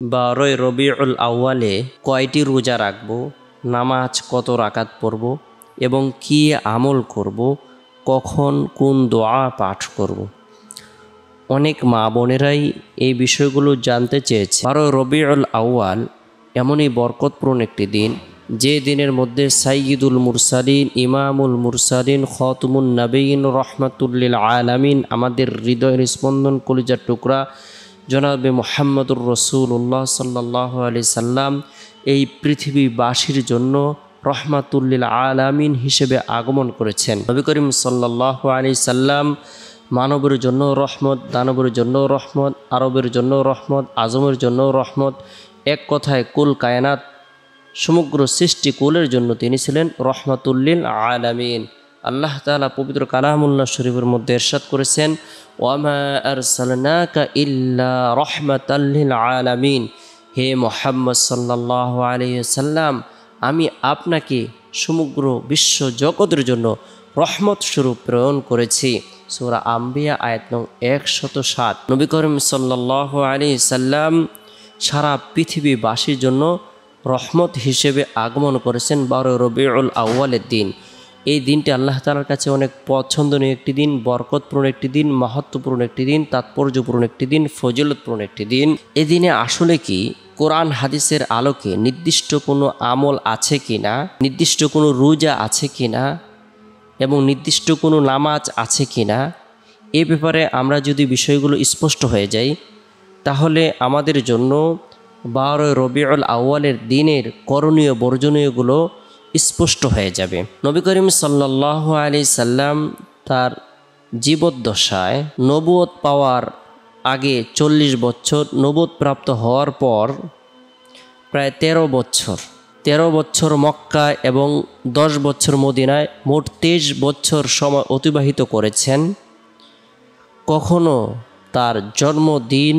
12ই রবিউল আউয়ালে কয়টি রোজা রাখব, নামাজ কত রাকাত পড়ব এবং কি আমল করব, কখন কোন দোয়া পাঠ করব। অনেক মা বোনেরাই এই বিষয়গুলো জানতে চেয়েছে। 12 রবিউল আউয়াল এমনই বরকতপূর্ণ একটি দিন, যে দিনের মধ্যে সাইয়্যিদুল মুরসালিন, ইমামুল মুরসালিন, খতমুন নবীন, রহমাতুল্লিল আলামিন, আমাদের হৃদয়ের স্পন্দন, কলিজার টুকরা জনাবে মুহাম্মদুর রাসূলুল্লাহ সাল্লাল্লাহু আলাইহি সাল্লাম এই পৃথিবীবাসীর জন্য রহমাতুল্লিল আলামিন হিসেবে আগমন করেছেন। নবী করিম সাল্লাল্লাহু আলাইহি সাল্লাম মানবের জন্য রহমত, দানবের জন্য রহমত, আরবের জন্য রহমত, আজমের জন্য রহমত। এক কথায় কুল কায়নাত, সমগ্র সৃষ্টিকুলের জন্য তিনি ছিলেন রহমাতুল্লিল আলামিন। আল্লাহ তাআলা পবিত্র কালামুল্লাহ শরীফের মধ্যে ইরশাদ করেছেন, ওয়ামা আরসালনাকা ইল্লা রাহমাতাল লিল আলামিন। হে মুহাম্মদ সাল্লাল্লাহু আলাইহি সাল্লাম, আমি আপনাকে সমগ্র বিশ্ব জগতের জন্য রহমত স্বরূপ প্রেরণ করেছি। সূরা আম্বিয়া আয়াত নং 107। নবী করিম সাল্লাল্লাহু আলাইহি সাল্লাম সারা পৃথিবীবাসীর জন্য রহমত হিসেবে আগমন করেছেন 12 রবিউল আউয়ালের দিন। এই দিনটি আল্লাহ তাআলার কাছে অনেক পছন্দনীয় একটি দিন, বরকতপূর্ণ একটি দিন, মাহাত্ম্যপূর্ণ একটি দিন, তাৎপর্যপূর্ণ একটি দিন, ফজিলতপূর্ণ একটি দিন। এই দিনে আসলে কি কোরআন হাদিসের আলোকে নির্দিষ্ট কোনো আমল আছে কিনা, নির্দিষ্ট কোনো রোজা আছে কিনা এবং নির্দিষ্ট কোনো নামাজ আছে কিনা, এ ব্যাপারে আমরা যদি বিষয়গুলো স্পষ্ট হয়ে যাই, তাহলে আমাদের জন্য 12 রবিউল আউয়ালের দিনের করণীয় বর্জনীয়গুলো স্পষ্ট হয়ে যাবে। নবী করিম সাল্লাল্লাহু আলাইহি সাল্লাম তার জীবদ্দশায় নবুয়ত পাওয়ার আগে 40 বছর, নবুয়ত প্রাপ্ত হওয়ার পর প্রায় 13 বছর মক্কা এবং 10 বছর মদিনায়, মোট 23 বছর সময় অতিবাহিত করেছেন। কখনো তার জন্মদিন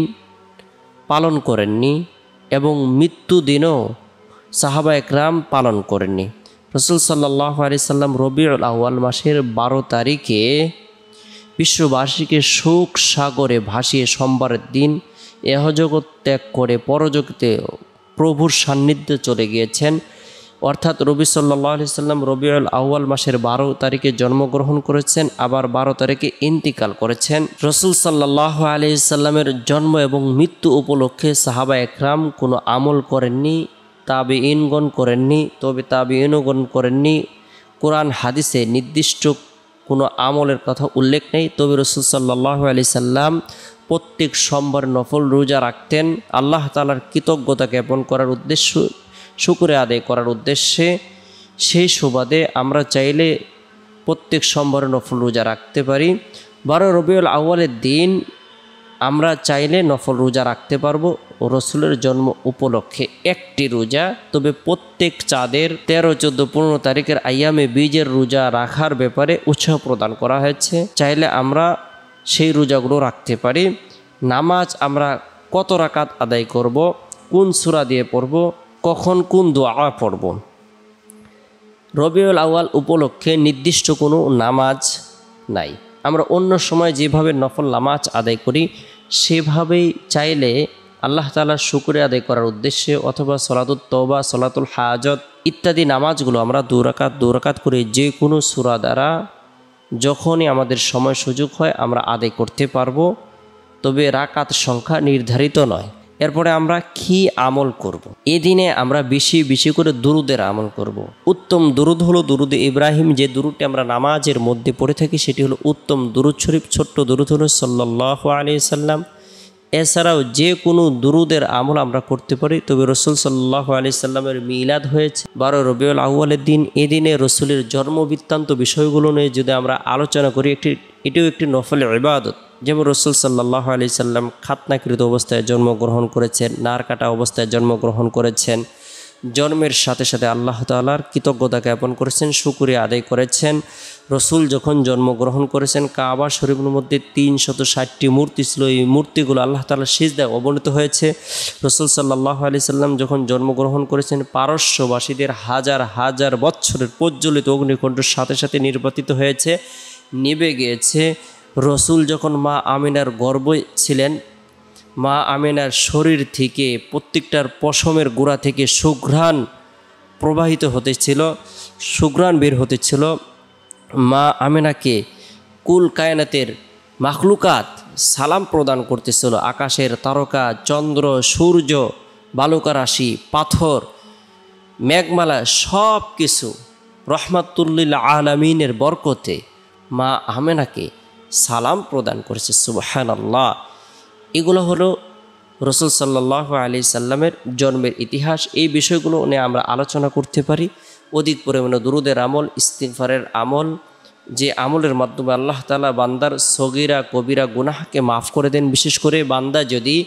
পালন করেননি এবং মৃত্যুদিনও সাহাবা একরাম পালন করেননি। রাসূল সাল্লাল্লাহু আলাইহি সাল্লাম রবিউল আউয়াল মাসের 12 তারিখে বিশ্ববাসীকে শোক সাগরে ভাসিয়ে সোমবারের দিন এহজগৎ ত্যাগ করে পরজগতে প্রভুর সান্নিধ্যে চলে গিয়েছেন। অর্থাৎ নবী সাল্লাল্লাহু আলাইহি সাল্লাম রবিউল আউয়াল মাসের 12 তারিখে জন্মগ্রহণ করেছেন, আবার 12 তারিখে ইন্তিকাল করেছেন। রাসূল সাল্লাল্লাহু আলাইহি সাল্লামের জন্ম এবং মৃত্যু উপলক্ষে সাহাবা একরাম কোনো আমল করেননি, তাবিঈনগণ করেননি, তবে তাবিঈনগণ করেননি। কোরআন হাদিসে নির্দিষ্ট কোনো আমলের কথা উল্লেখ নেই, তবে রাসূল সাল্লাল্লাহু আলাইহি সাল্লাম প্রত্যেক সোমবার নফল রোজা রাখতেন আল্লাহ তাআলার কৃতজ্ঞতা জ্ঞাপন করার উদ্দেশ্য, শুকরিয়া আদায় করার উদ্দেশ্যে। সেই সুবাদে আমরা চাইলে প্রত্যেক সোমবার নফল রোজা রাখতে পারি। 12 রবিউল আউয়ালের দিন আমরা চাইলে নফল রোজা রাখতে পারবো রসুলের জন্ম উপলক্ষে একটি রোজা, তবে প্রত্যেক চাঁদের 13, 14, 15 তারিখের আইয়ামে বীজের রোজা রাখার ব্যাপারে উৎসাহ প্রদান করা হয়েছে। চাইলে আমরা সেই রোজাগুলো রাখতে পারি। নামাজ আমরা কত রাকাত আদায় করব, কোন সূরা দিয়ে পড়ব, কখন কোন দোয়া পড়ব। রবিউল আউয়াল উপলক্ষে নির্দিষ্ট কোনো নামাজ নাই। আমরা অন্য সময় যেভাবে নফল নামাজ আদায় করি সেভাবেই চাইলে আল্লাহ তাআলার শুকরিয়া আদায় করার উদ্দেশ্যে অথবা সলাতুত তওবা, সলাতুল হাজত ইত্যাদি নামাজগুলো আমরা 2 রাকাত করে যে কোনো সূরা দ্বারা যখনই আমাদের সময় সুযোগ হয় আমরা আদায় করতে পারবো, তবে রাকাত সংখ্যা নির্ধারিত নয়। এরপরে আমরা কি আমল করব। এই দিনে আমরা বেশি বেশি করে দুরুদের আমল করব। উত্তম দুরুদ হলো দুরুদে ইব্রাহিম, যে দুরুদটি আমরা নামাজের মধ্যে পড়ে থাকি সেটি হলো উত্তম দুরুদ শরীফ। ছোট্ট দুরুদ হলো সাল্লাল্লাহু আলাইহি সাল্লাম। এছাড়াও যে কোনো দুরুদের আমল আমরা করতে পারি, তবে রাসূল সাল্লাল্লাহু আলাইহি সাল্লামের মিলাদ হয়েছে 12 রবিউল আউয়ালের দিন। এই দিনে রাসূলের জন্মবৃত্তান্ত বিষয়গুলো নিয়ে যদি আমরা আলোচনা করি, এটিও একটি নফল ইবাদত। যেমন রাসূল সাল্লাল্লাহু আলাইহি সাল্লাম খাতনাকৃত অবস্থায় জন্মগ্রহণ করেছেন, নার কাটা অবস্থায় জন্মগ্রহণ করেছেন, জন্মের সাথে সাথে আল্লাহ তাআলার কৃতজ্ঞতা জ্ঞাপন করেছেন, শুকরিয়া আদায় করেছেন। রসুল যখন জন্মগ্রহণ করেছেন কাবা শরীফের মধ্যে 360টি মূর্তি ছিল, এই মূর্তিগুলো আল্লাহ তাআলার সিজদায় অবনীত হয়েছে। রসুল সাল্লাল্লাহু আলাইহি সাল্লাম যখন জন্মগ্রহণ করেছেন পারস্যবাসীদের হাজার হাজার বৎসরের প্রজ্বলিত অগ্নিকুণ্ডের সাথে সাথে নির্বাপিত হয়েছে, নিভে গিয়েছে। রসুল যখন মা আমিনার গর্ভে ছিলেন মা আমেনার শরীর থেকে প্রত্যেকটার পশমের গোড়া থেকে সুঘ্রাণ প্রবাহিত হতেছিল, সুঘ্রাণ বের হতেছিল। মা আমেনাকে কুল কায়নাতের মাখলুকাত সালাম প্রদান করতেছিল। আকাশের তারকা, চন্দ্র, সূর্য, বালুকা রাশি, পাথর, মেঘমালা সব কিছু রহমাতুল্লিল আলামিনের বরকতে মা আমেনাকে সালাম প্রদান করেছে। সুবহানাল্লাহ। এগুলো হলো রসুল সাল্লাল্লাহু আলাইহি সাল্লামের জন্মের ইতিহাস। এই বিষয়গুলো নিয়ে আমরা আলোচনা করতে পারি। অধিক পরিমাণে দুরুদের আমল, ইস্তিগফারের আমল, যে আমলের মাধ্যমে আল্লাহ তাআলা বান্দার সগীরা কবিরা গুনাহকে মাফ করে দেন। বিশেষ করে বান্দা যদি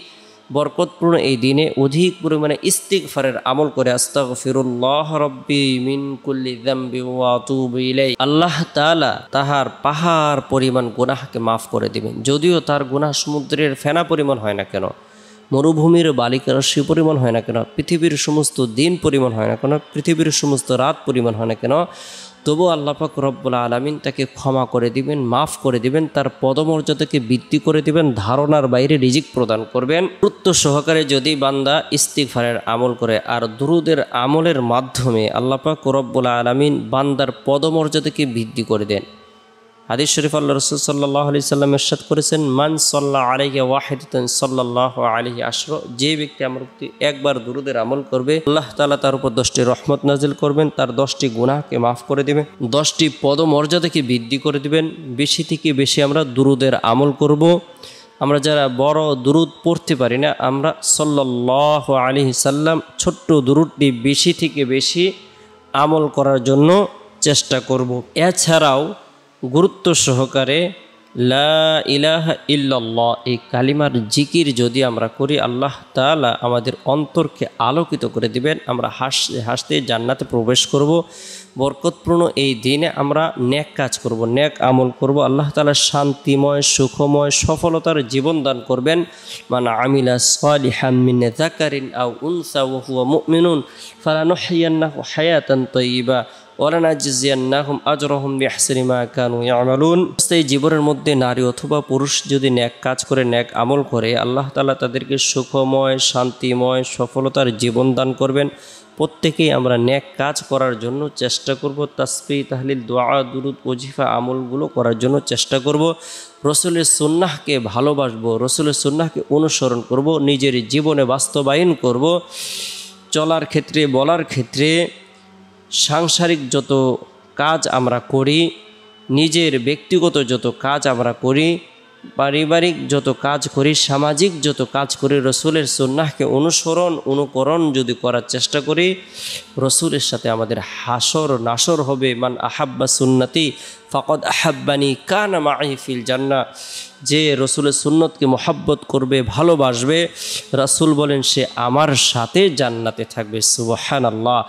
বরকতপূর্ণ এই দিনে অধিক পরিমাণে ইস্তিগফারের আমল করে, আস্তাগফিরুল্লাহ রাব্বি মিন কুল্লি যামবি ওয়া আতুবু ইলাইহি, আল্লাহ তাআলা তাহার পাহাড় পরিমাণ গুনাহকে মাফ করে দিবেন। যদিও তার গুনাহ সমুদ্রের ফেনা পরিমাণ হয় না কেন, মরুভূমির বালিকা রাশি পরিমাণ হয় না কেন, পৃথিবীর সমস্ত দিন পরিমাণ হয় না কেন, পৃথিবীর সমস্ত রাত পরিমাণ হয় না কেন, তবু আল্লাহ পাক রব্বুল আলামিন তাকে ক্ষমা করে দিবেন, মাফ করে দিবেন, তার পদমর্যাদাকে বৃদ্ধি করে দিবেন, ধারণার বাইরে রিজিক প্রদান করবেন। গুরুত্ব সহকারে যদি বান্দা ইস্তিগফারের আমল করে আর দুরুদের আমলের মাধ্যমে আল্লাহ পাক রব্বুল আলামিন বান্দার পদমর্যাদাকে বৃদ্ধি করে দেন। হাদিস শরীফ আল্লাহ রাসূল সাল্লাল্লাহু আলাইহি সাল্লাম ইরশাদ করেছেন, মান সাল্লা আলাইহি ওয়াহিদাতান সাল্লাল্লাহু আলাইহি আশরা, যে ব্যক্তি আমার প্রতি একবার দুরুদের আমল করবে আল্লাহ তাআলা তার উপর 10টি রহমত নাজিল করবেন, তার 10টি গুনাহকে মাফ করে দিবেন, 10টি পদমর্যাদাকে বৃদ্ধি করে দিবেন। বেশি থেকে বেশি আমরা দুরুদের আমল করব। আমরা যারা বড় দুরুদ পড়তে পারি না, আমরা সাল্লাল্লাহু আলাইহি সাল্লাম ছোট্ট দুরুদটি বেশি থেকে বেশি আমল করার জন্য চেষ্টা করব। এছাড়াও গুরুত্ব সহকারে লা ইলাহা ইল্লাল্লাহ এই কালিমার জিকির যদি আমরা করি, আল্লাহ তাআলা আমাদের অন্তরকে আলোকিত করে দিবেন। আমরা হাসতে হাসতে জান্নাতে প্রবেশ করব। বরকতপূর্ণ এই দিনে আমরা নেক কাজ করব, নেক আমল করব। আল্লাহ তাআলা শান্তিময়, সুখময়, সফলতার জীবন দান করবেন। মান আমিলা সালিহাম মিন যাকারিন আও উনসা ওয়া হুয়া মুমিনুন ফালানুহয়িয়ান্নাহু হায়াতান তাইয়্যিবা ওয়ালানাজজিয়ান্নাহুম আজরাহুম বিআহসানি মা কানু ইয়ামালুন। এই জীবনের মধ্যে নারী অথবা পুরুষ যদি নেক কাজ করে, নেক আমল করে, আল্লাহ তাআলা তাদেরকে সুখময়, শান্তিময়, সফলতার জীবন দান করবেন। প্রত্যেকেই আমরা নেক কাজ করার জন্য চেষ্টা করব। তাসবিহ, তাহলিল, দোয়া, দুরুদ, ওজিফা আমলগুলো করার জন্য চেষ্টা করব। রসুলের সুন্নাহকে ভালোবাসবো, রসুলের সুন্নাহকে অনুসরণ করব, নিজের জীবনে বাস্তবায়ন করব। চলার ক্ষেত্রে, বলার ক্ষেত্রে, সাংসারিক যত কাজ আমরা করি, নিজের ব্যক্তিগত যত কাজ আমরা করি, পারিবারিক যত কাজ করি, সামাজিক যত কাজ করি, রসুলের সুন্নাহকে অনুকরণ যদি করার চেষ্টা করি, রসুলের সাথে আমাদের হাসর নাসর হবে। মান আহাব্বা সুন্নতি ফাকাদ আহাব্বানি কানা মাই ফিল জান্নাহ, যে রসুলের সুন্নতকে মোহাব্বত করবে, ভালোবাসবে, রাসূল বলেন সে আমার সাথে জান্নাতে থাকবে। সুবহানাল্লাহ।